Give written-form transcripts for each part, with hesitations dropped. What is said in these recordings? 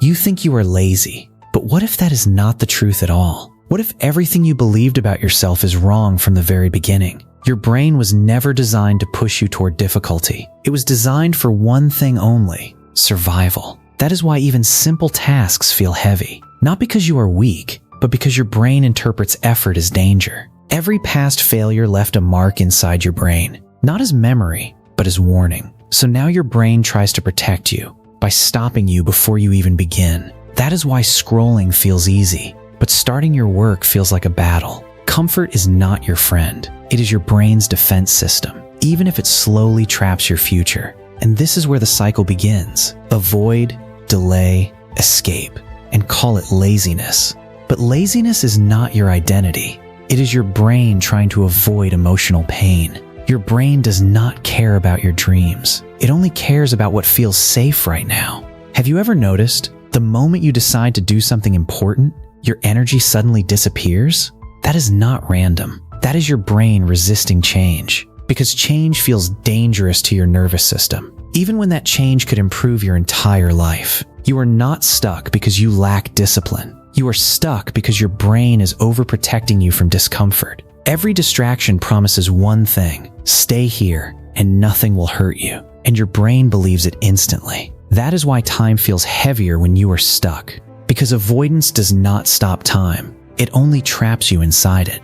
You think you are lazy, but what if that is not the truth at all? What if everything you believed about yourself is wrong from the very beginning? Your brain was never designed to push you toward difficulty. It was designed for one thing only: survival. That is why even simple tasks feel heavy. Not because you are weak, but because your brain interprets effort as danger. Every past failure left a mark inside your brain, not as memory, but as warning. So now your brain tries to protect you by stopping you before you even begin. That is why scrolling feels easy, but starting your work feels like a battle. Comfort is not your friend. It is your brain's defense system, even if it slowly traps your future. And this is where the cycle begins. Avoid, delay, escape, and call it laziness. But laziness is not your identity. It is your brain trying to avoid emotional pain. Your brain does not care about your dreams. It only cares about what feels safe right now. Have you ever noticed the moment you decide to do something important, your energy suddenly disappears? That is not random. That is your brain resisting change, because change feels dangerous to your nervous system, even when that change could improve your entire life. You are not stuck because you lack discipline. You are stuck because your brain is overprotecting you from discomfort. Every distraction promises one thing: stay here and nothing will hurt you. And your brain believes it instantly. That is why time feels heavier when you are stuck, because avoidance does not stop time. It only traps you inside it.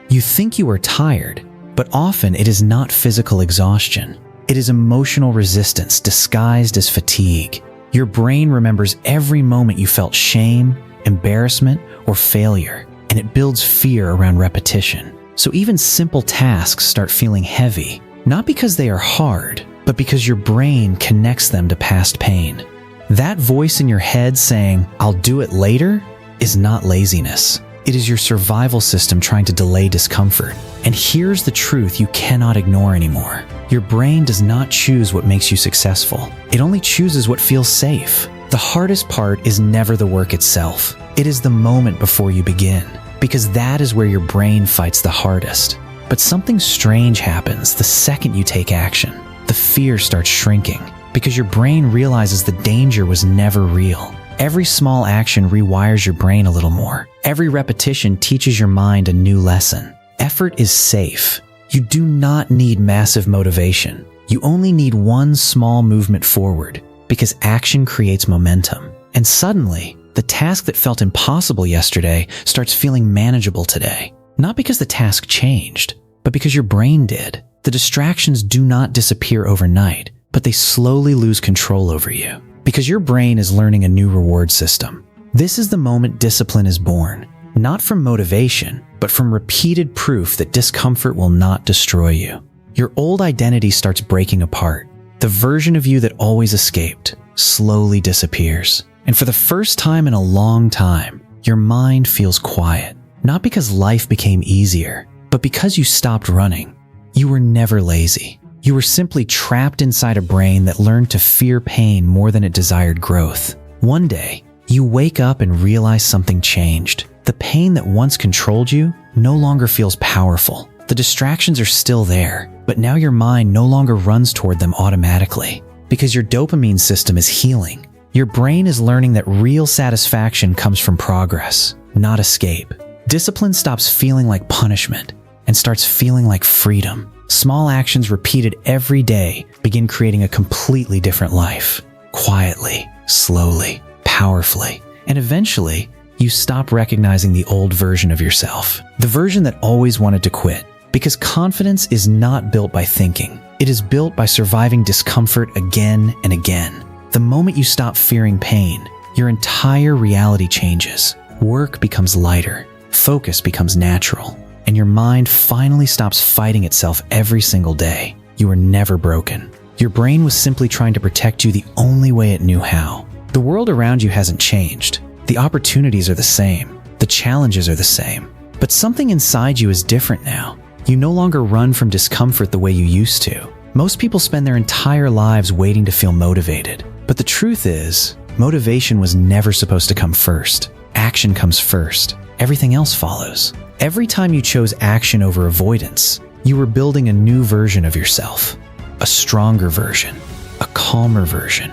You think you are tired, but often it is not physical exhaustion. It is emotional resistance disguised as fatigue. Your brain remembers every moment you felt shame, embarrassment, or failure, and it builds fear around repetition. So even simple tasks start feeling heavy, not because they are hard, but because your brain connects them to past pain. That voice in your head saying, "I'll do it later," is not laziness. It is your survival system trying to delay discomfort. And here's the truth you cannot ignore anymore. Your brain does not choose what makes you successful. It only chooses what feels safe. The hardest part is never the work itself. It is the moment before you begin, because that is where your brain fights the hardest. But something strange happens the second you take action. The fear starts shrinking, because your brain realizes the danger was never real. Every small action rewires your brain a little more. Every repetition teaches your mind a new lesson. Effort is safe. You do not need massive motivation. You only need one small movement forward, because action creates momentum. And suddenly, the task that felt impossible yesterday starts feeling manageable today. Not because the task changed, but because your brain did. The distractions do not disappear overnight, but they slowly lose control over you, because your brain is learning a new reward system. This is the moment discipline is born, not from motivation, but from repeated proof that discomfort will not destroy you. Your old identity starts breaking apart. The version of you that always escaped slowly disappears. And for the first time in a long time, your mind feels quiet. Not because life became easier, but because you stopped running. You were never lazy. You were simply trapped inside a brain that learned to fear pain more than it desired growth. One day, you wake up and realize something changed. The pain that once controlled you no longer feels powerful. The distractions are still there, but now your mind no longer runs toward them automatically, because your dopamine system is healing. Your brain is learning that real satisfaction comes from progress, not escape. Discipline stops feeling like punishment and starts feeling like freedom. Small actions repeated every day begin creating a completely different life. Quietly, slowly, powerfully, and eventually, you stop recognizing the old version of yourself, the version that always wanted to quit. Because confidence is not built by thinking. It is built by surviving discomfort again and again. The moment you stop fearing pain, your entire reality changes. Work becomes lighter, focus becomes natural, and your mind finally stops fighting itself every single day. You are never broken. Your brain was simply trying to protect you the only way it knew how. The world around you hasn't changed. The opportunities are the same. The challenges are the same. But something inside you is different now. You no longer run from discomfort the way you used to. Most people spend their entire lives waiting to feel motivated. But the truth is, motivation was never supposed to come first. Action comes first. Everything else follows. Every time you chose action over avoidance, you were building a new version of yourself. A stronger version. A calmer version.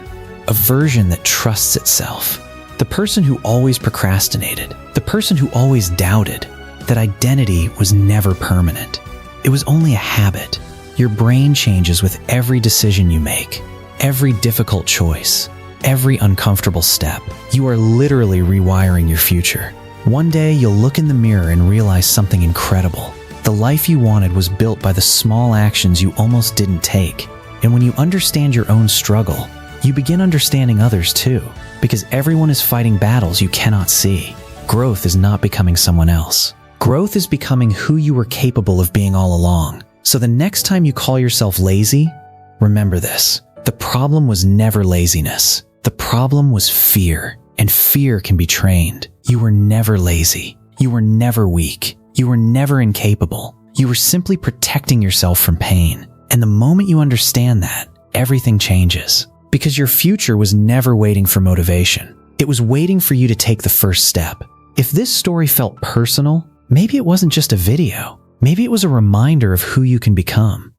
A version that trusts itself. the person who always procrastinated, the person who always doubted that identity was never permanent. It was only a habit. Your brain changes with every decision you make, every difficult choice, every uncomfortable step. You are literally rewiring your future. One day you'll look in the mirror and realize something incredible. The life you wanted was built by the small actions you almost didn't take. And when you understand your own struggle, you begin understanding others too, because everyone is fighting battles you cannot see. Growth is not becoming someone else. Growth is becoming who you were capable of being all along. So the next time you call yourself lazy, remember this. The problem was never laziness. The problem was fear, and fear can be trained. You were never lazy. You were never weak. You were never incapable. You were simply protecting yourself from pain. And the moment you understand that, everything changes. Because your future was never waiting for motivation. It was waiting for you to take the first step. If this story felt personal, maybe it wasn't just a video. Maybe it was a reminder of who you can become.